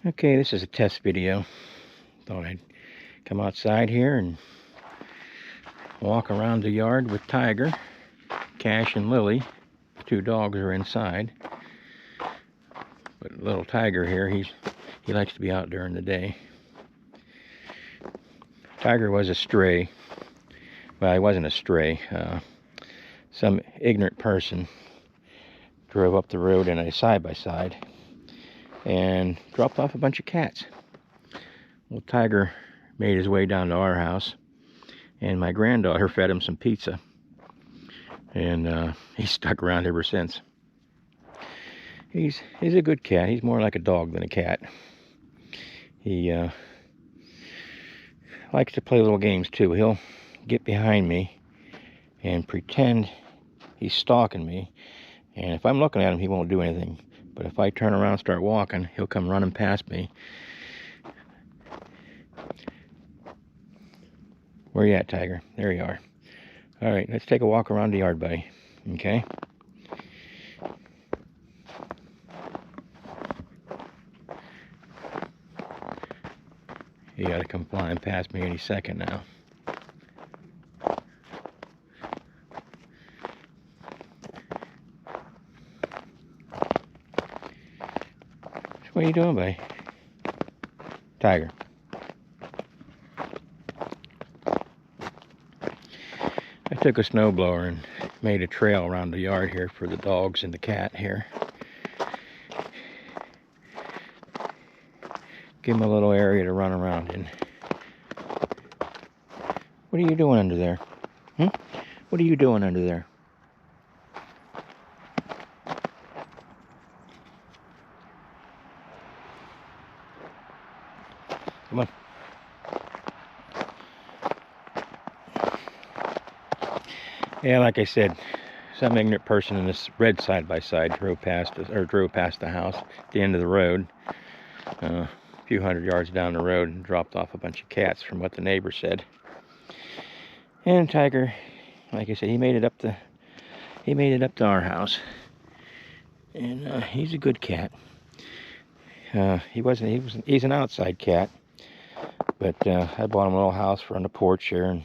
Okay, this is a test video. Thought I'd come outside here and walk around the yard with Tiger. Cash and Lily, 2 dogs, are inside. But little Tiger here, he likes to be out during the day. Tiger was a stray. Well, he wasn't a stray. Some ignorant person drove up the road in a side-by-side and dropped off a bunch of cats. Well, Tiger made his way down to our house, and my granddaughter fed him some pizza, and he's stuck around ever since. He's a good cat. He's more like a dog than a cat. He likes to play little games too. He'll get behind me and pretend he's stalking me, and if I'm looking at him, he won't do anything. But if I turn around and start walking, he'll come running past me. Where you at, Tiger? There you are. All right, let's take a walk around the yard, buddy. Okay? You gotta come flying past me any second now. What are you doing, buddy? Tiger. I took a snowblower and made a trail around the yard here for the dogs and the cat here. Give them a little area to run around in. What are you doing under there? What are you doing under there? Come on. Yeah, like I said, some ignorant person in this red side-by-side drove past the house at the end of the road, a few hundred yards down the road, and dropped off a bunch of cats, from what the neighbor said. And Tiger, like I said, he made it up to our house, and he's a good cat. He's an outside cat, but I bought him a little house for on the porch here, and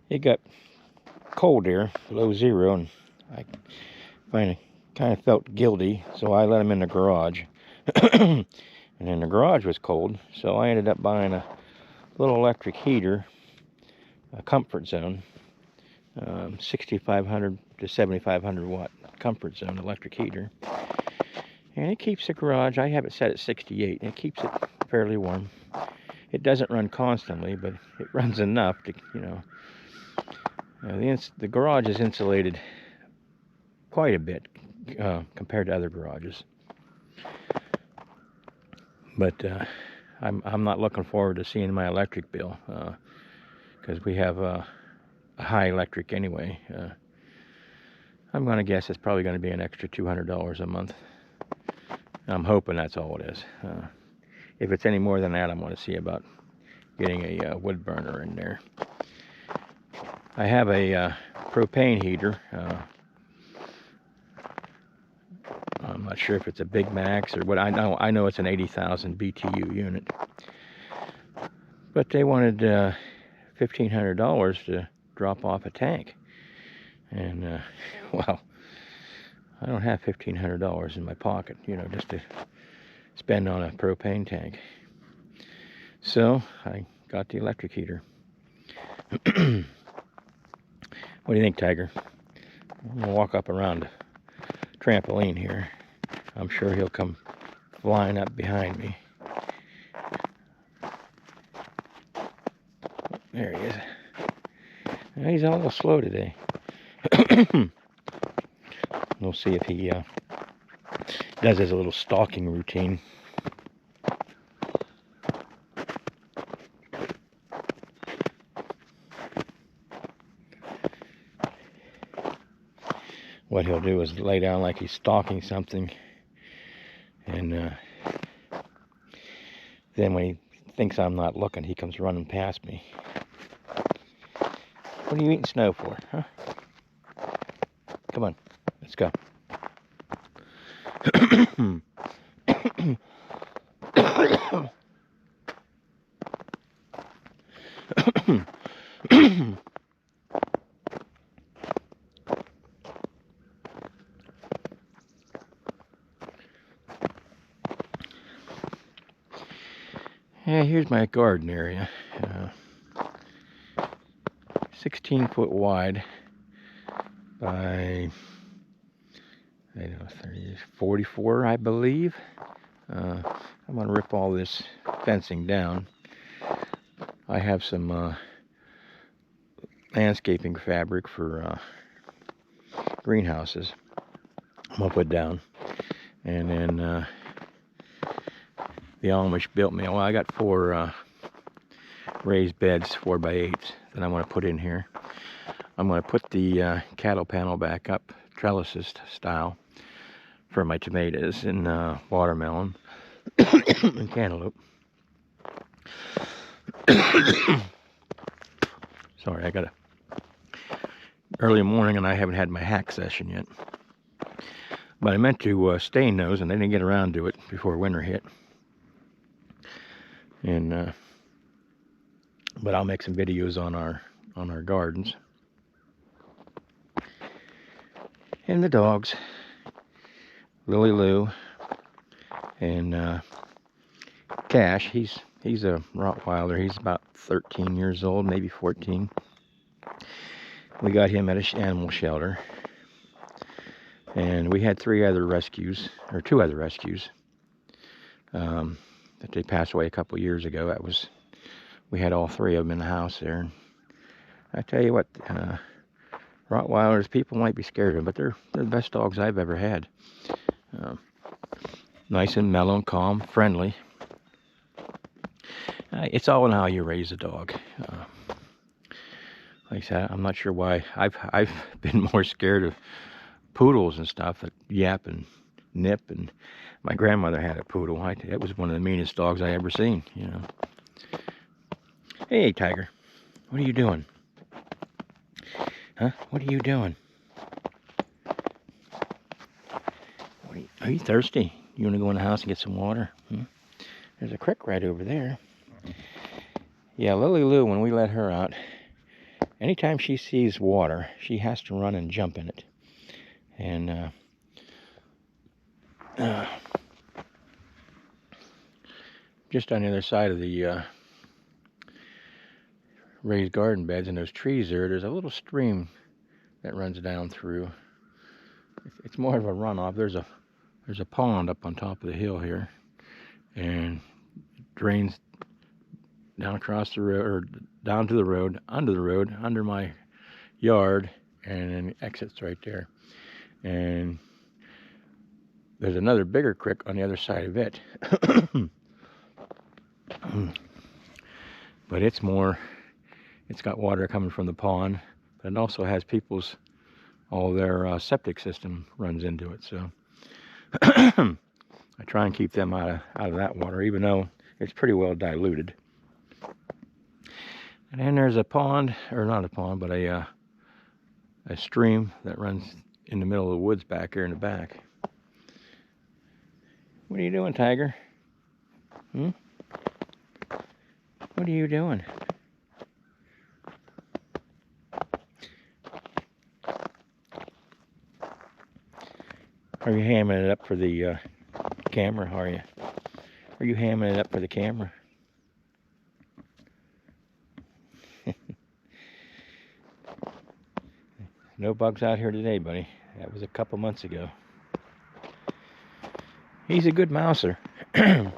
it got cold here, below zero, and I kind of felt guilty, so I let him in the garage. And then the garage was cold, so I ended up buying a little electric heater, a comfort zone, 6,500 to 7,500 watt comfort zone electric heater, and it keeps the garage, I have it set at 68, and it keeps it fairly warm. It doesn't run constantly, but it runs enough to, the garage is insulated quite a bit compared to other garages. But I'm not looking forward to seeing my electric bill, because we have a high electric anyway. I'm going to guess it's probably going to be an extra $200 a month. I'm hoping that's all it is. If it's any more than that, I'm going to see about getting a wood burner in there. I have a propane heater. I'm not sure if it's a Big Max or what. I know it's an 80,000 BTU unit. But they wanted $1,500 to drop off a tank. And, well, I don't have $1,500 in my pocket, just to spend on a propane tank. So I got the electric heater. What do you think, Tiger? I'm going to walk up around the trampoline here. I'm sure he'll come flying up behind me. There he is. He's a little slow today. We'll see if he does his little stalking routine. What he'll do is lay down like he's stalking something, and then when he thinks I'm not looking, he comes running past me. What are you eating snow for, huh? Come on, let's go. Yeah, here's my garden area. 16 foot wide by, I don't know, 30, 44, I believe. I'm going to rip all this fencing down. I have some landscaping fabric for greenhouses I'm going to put down. And then the Amish built me, well, I got 4 raised beds, 4x8s, that I want to put in here. I'm going to put the cattle panel back up, trellises style, for my tomatoes and watermelon and cantaloupe. Sorry, I got a early morning and I haven't had my hack session yet. But I meant to stain those, and I didn't get around to it before winter hit. And but I'll make some videos on our gardens. And the dogs, Lily Lou and Cash. He's a Rottweiler. He's about 13 years old, maybe 14. We got him at an animal shelter. And we had 2 other rescues that they passed away a couple years ago. We had all 3 of them in the house there. And I tell you what, Rottweilers, people might be scared of them, but they're the best dogs I've ever had. Nice and mellow and calm, friendly. It's all in how you raise a dog. Like I said, I'm not sure why. I've been more scared of poodles and stuff that yap and nip, and my grandmother had a poodle. It was one of the meanest dogs I ever seen, you know. Hey, Tiger, what are you doing? Huh? What are you doing? Are you thirsty? You want to go in the house and get some water? There's a creek right over there. Yeah, Lily Lou, when we let her out, anytime she sees water, she has to run and jump in it. And just on the other side of the raised garden beds and those trees there's a little stream that runs down through. It's more of a runoff. There's a pond up on top of the hill here, and it drains down across the road, or down to the road, under my yard, and then exits right there. And there's another bigger creek on the other side of it. But it's got water coming from the pond, but it also has all their septic system runs into it. So I try and keep them out of that water, even though it's pretty well diluted. And then there's a pond, or not a pond, but a stream that runs in the middle of the woods back here in the back. What are you doing, Tiger? What are you doing? Are you hamming it up for the camera, are you? Are you hamming it up for the camera? No bugs out here today, buddy. That was a couple months ago. He's a good mouser.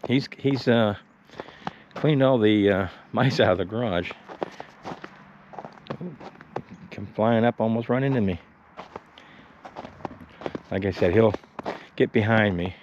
He's cleaned all the mice out of the garage. Come flying up, almost run into me. Like I said, he'll get behind me,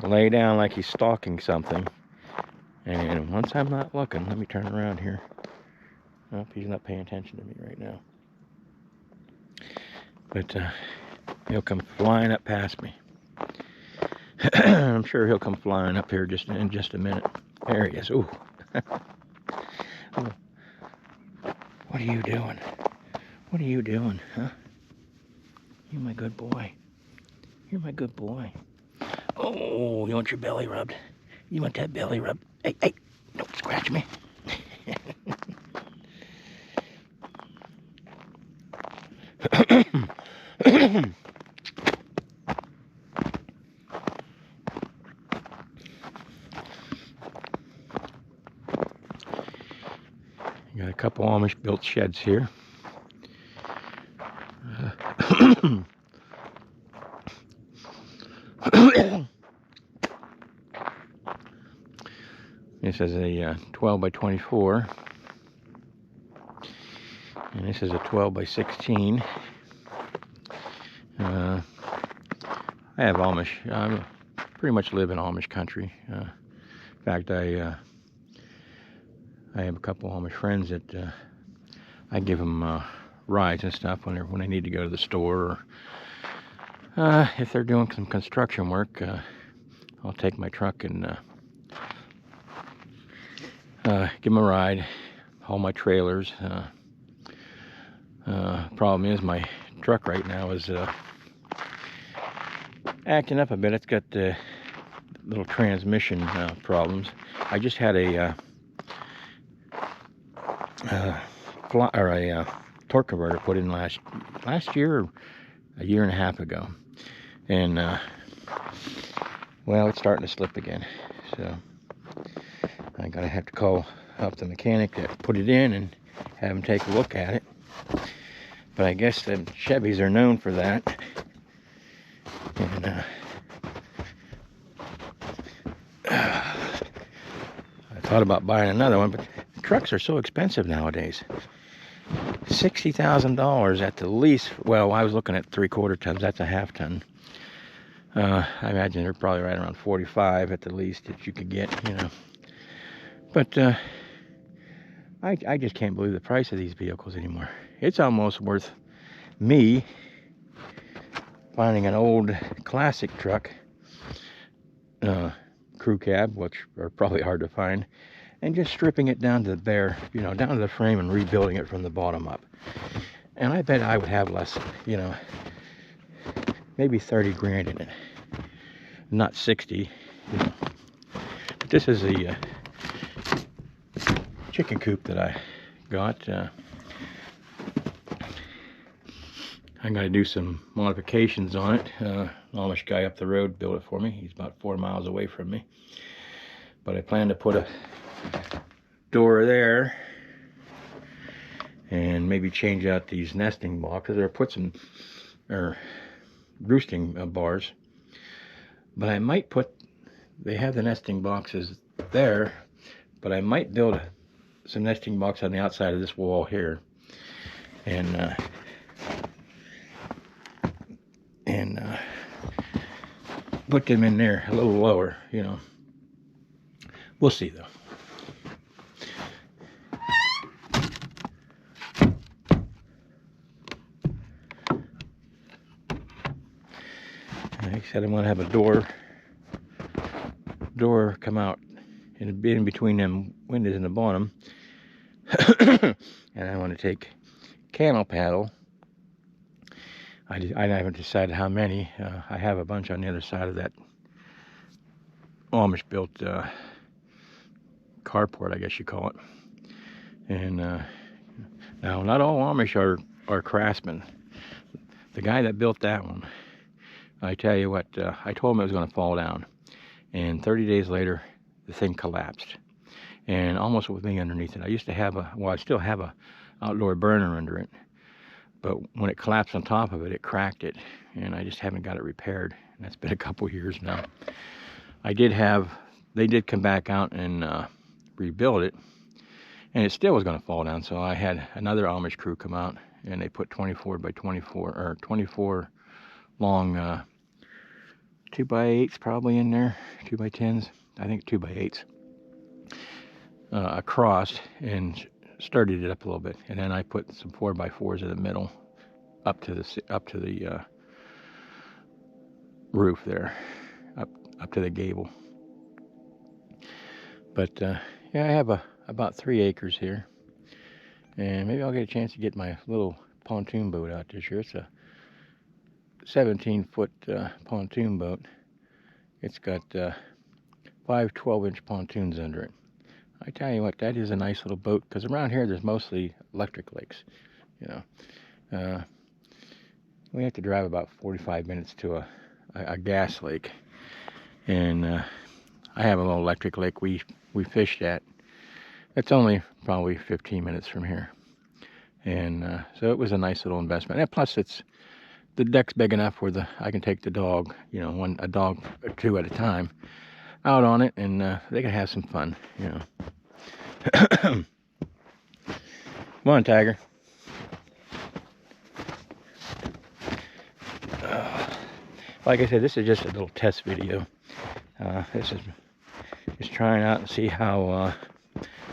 lay down like he's stalking something, and once I'm not looking, let me turn around here. Nope, he's not paying attention to me right now. But he'll come flying up past me. I'm sure he'll come flying up here in just a minute. There he is. Ooh. What are you doing? What are you doing, huh? You're my good boy. You're my good boy. Oh, you want your belly rubbed? You want that belly rub? Hey, hey, don't scratch me. Got a couple Amish built sheds here. This is a 12 by 24, and this is a 12 by 16. I have Amish. I pretty much live in Amish country. In fact, I have a couple Amish friends that I give them rides and stuff when they need to go to the store, or if they're doing some construction work. I'll take my truck and give them a ride, haul my trailers. Problem is, my truck right now is acting up a bit. It's got little transmission problems. I just had a torque converter put in last year, or a year and a half ago, and well, it's starting to slip again. So I'm gonna have to call up the mechanic that put it in and have him take a look at it. But I guess the Chevys are known for that. And I thought about buying another one, but trucks are so expensive nowadays. $60,000 at the least. Well, I was looking at 3/4 tons. That's a half ton. I imagine they're probably right around 45 at the least that you could get, you know. But I just can't believe the price of these vehicles anymore. It's almost worth me finding an old classic truck, crew cab, which are probably hard to find, and just stripping it down to the bare, you know, down to the frame and rebuilding it from the bottom up. And I bet I would have less, you know, maybe 30 grand in it, not 60. You know. But this is a chicken coop that I got. I'm going to do some modifications on it. Amish guy up the road built it for me. He's about 4 miles away from me. But I plan to put a door there and maybe change out these nesting boxes, or put some roosting bars. But I might put, they have the nesting boxes there, but I might build some nesting box on the outside of this wall here, and put them in there a little lower, you know. We'll see though. Like I said, I'm going to have a door come out and be in between them windows in the bottom. And I want to take candle paddle. I haven't decided how many. I have a bunch on the other side of that Amish built carport, I guess you call it. And now, not all Amish are craftsmen. The guy that built that one, I tell you what, I told him it was going to fall down, and 30 days later the thing collapsed, and almost with me underneath it. I used to have I still have a outdoor burner under it, but when it collapsed on top of it, it cracked it, and I just haven't got it repaired, and that's been a couple years now. They did come back out and rebuild it, and it still was going to fall down, so I had another Amish crew come out, and they put 24 by 24, or 24 long 2x8s probably in there, 2x10s, I think 2x8s, across, and sturdied it up a little bit, and then I put some 4x4s in the middle, up to the roof there, up to the gable. But yeah, I have about 3 acres here, and maybe I'll get a chance to get my little pontoon boat out this year. It's a 17-foot pontoon boat. It's got 5 12-inch pontoons under it. I tell you what, that is a nice little boat, because around here there's mostly electric lakes, you know. We have to drive about 45 minutes to a gas lake, and I have a little electric lake we fished at. It's only probably 15 minutes from here, and so it was a nice little investment. And plus, the deck's big enough where I can take the dog, you know, a dog or two at a time, out on it, and they can have some fun, you know. Come on, Tiger. Like I said, this is just a little test video. This is just trying out and see how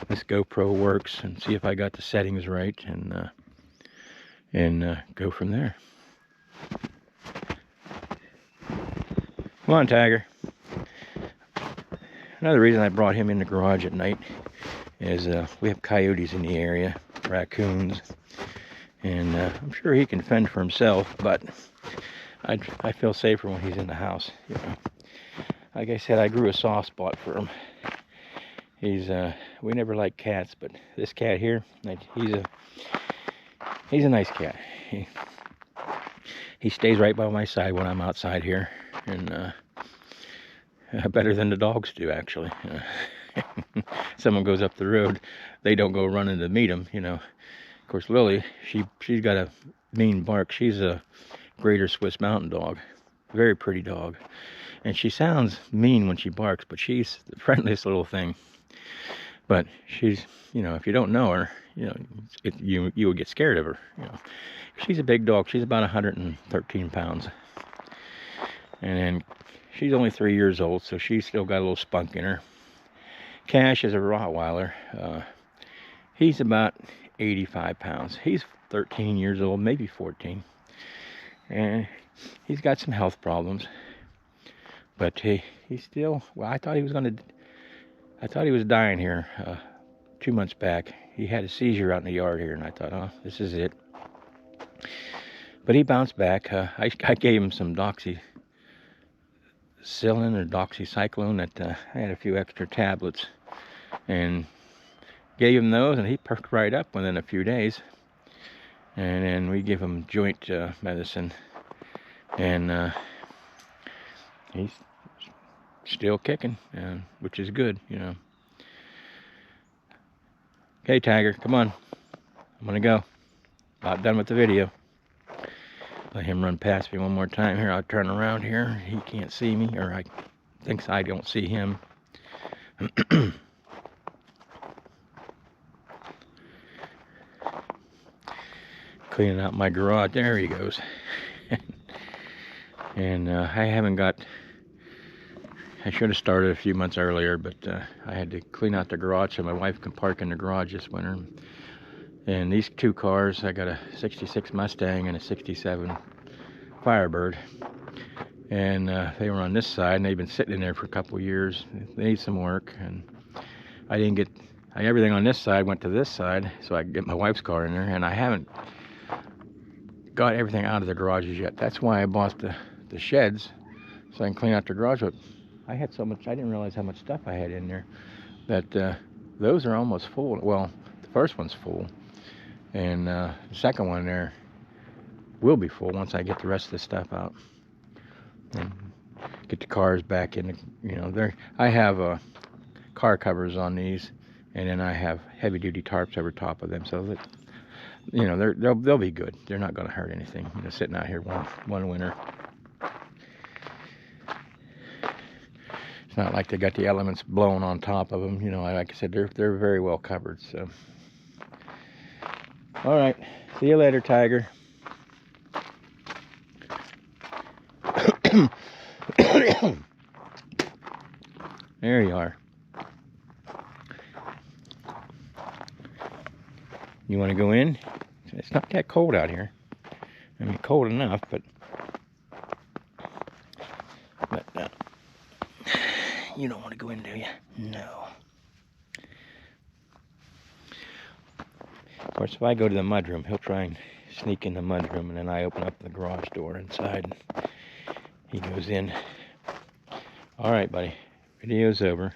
this GoPro works, and see if I got the settings right, and go from there. Come on, Tiger. Another reason I brought him in the garage at night is we have coyotes in the area, raccoons, and I'm sure he can fend for himself, but I feel safer when he's in the house, you know. Like I said, I grew a soft spot for him. We never liked cats, but this cat here, he's a nice cat. He stays right by my side when I'm outside here, and better than the dogs do, actually. Someone goes up the road, they don't go running to meet him, you know. Of course, Lily, she's got a mean bark. She's a Greater Swiss Mountain Dog, very pretty dog, and she sounds mean when she barks, but she's the friendliest little thing. But she's, you know, if you don't know her, you know, you would get scared of her, you know. She's a big dog. She's about 113 pounds, and she's only 3 years old, so she's still got a little spunk in her. Cash is a Rottweiler. He's about 85 pounds. He's 13 years old, maybe 14. And he's got some health problems. But he's still, well, I thought he was dying here 2 months back. He had a seizure out in the yard here, and I thought, oh, this is it. But he bounced back. I gave him some doxycycline or doxycycline. That I had a few extra tablets, and gave him those, and he perked right up within a few days. And then we give him joint medicine, and he's still kicking, which is good, you know. Okay, Tiger, come on. I'm gonna go. About done with the video. Let him run past me one more time here. I'll turn around here. He can't see me, or I think I don't see him. Cleaning out my garage. There he goes. And I haven't got, I should have started a few months earlier, but I had to clean out the garage so my wife can park in the garage this winter. And these two cars, I got a 66 Mustang and a 67 Firebird, and they were on this side, and they've been sitting in there for a couple of years. They need some work, and I didn't get, everything on this side went to this side so I could get my wife's car in there, and I haven't got everything out of the garages yet. That's why I bought the sheds, so I can clean out the garage. But I had so much, I didn't realize how much stuff I had in there, that those are almost full. Well, the first one's full, and the second one there will be full once I get the rest of the stuff out and get the cars back in. You know, I have car covers on these, and then I have heavy-duty tarps over top of them, so that, you know, they'll be good. They're not going to hurt anything, you know, sitting out here one winter. It's not like they got the elements blowing on top of them, you know. Like I said, they're very well covered. So, all right, see you later, Tiger. There you are. You want to go in? It's not that cold out here. I mean, cold enough, but you don't want to go in, do you? No. Of course, if I go to the mudroom, he'll try and sneak in the mudroom, and then I open up the garage door inside, and he goes in. All right, buddy. Video's over.